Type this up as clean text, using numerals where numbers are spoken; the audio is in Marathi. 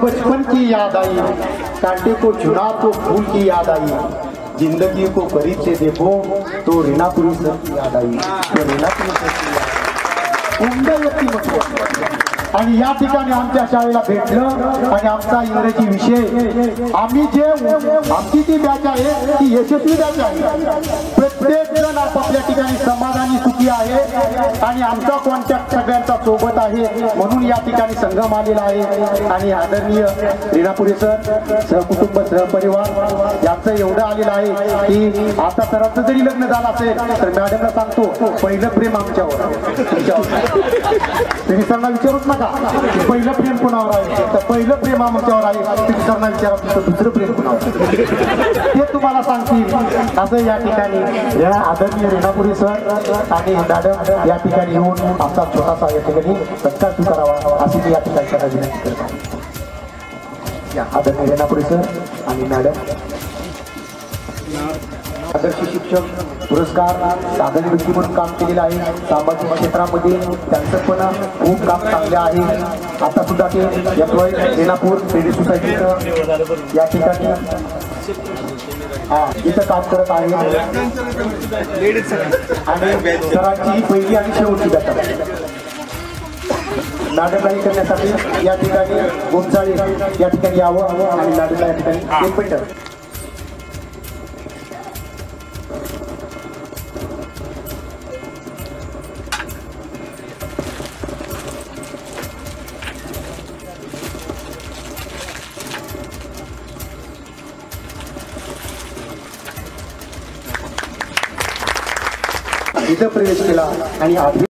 बचपन की याद आई, कांटे को चुना तो फूल की याद आई, जिंदगी को करीब से देखो तो रीनापुरी सर की याद आई, तो रीनापुरी सर की याद उमदा व्यक्तिमत्व। आणि या ठिकाणी आमच्या शाळेला भेटलं आणि आमचा इंग्रजी विषय आम्ही जे आमची ती बॅच आहे ती यशस्वी बॅच आहे। प्रत्येक जण आपापल्या ठिकाणी समाधानी सुखी आहे आणि आमचा कॉन्टॅक्ट सगळ्यांचा सोबत आहे, म्हणून या ठिकाणी संगम आलेला आहे। आणि आदरणीय रीनापुरी सर, सहकुटुंब सहपरिवार यांचं एवढं आलेलं आहे की आता सरांचं जरी लग्न झालं असेल तर मॅडमला सांगतो पहिलं प्रेम आमच्यावर, तुम्ही सरांना विचारूच नका पहिलं प्रेम कोणावर आहे, तर पहिलं प्रेम आमच्यावर आहे, तुम्ही सरांना विचारा तुमचं दुसरं प्रेम कोणावर ते तुम्हाला सांगतील। असं या ठिकाणी या आदरणीय रीनापुरी सर आणि मॅडम या ठिकाणी येऊन आमचा छोटासा या ठिकाणी सत्कार स्वीकारावा अशी मी या ठिकाणी त्यांना विनंती करत आहे। या आदरणीय रीनापुरी सर आणि मॅडम आदर्श शिक्षक पुरस्कार साधन व्यक्ती म्हणून काम केलेलं आहे। सामाजिक क्षेत्रामध्ये त्यांचं पण खूप काम चांगले आहे। आता सुद्धा ते एम्प्लॉई रीनापूर क्रेडिट सोसायटीचं या ठिकाणी इथं काम करत आहे आणि सरांची ही पहिली आणि शेवटची बॅच आहे। मॅडमलाही करण्यासाठी या ठिकाणी गोमचाळी या ठिकाणी यावं आणि मॅडमला या ठिकाणी एक मिनिट इथं प्रवेश केला आणि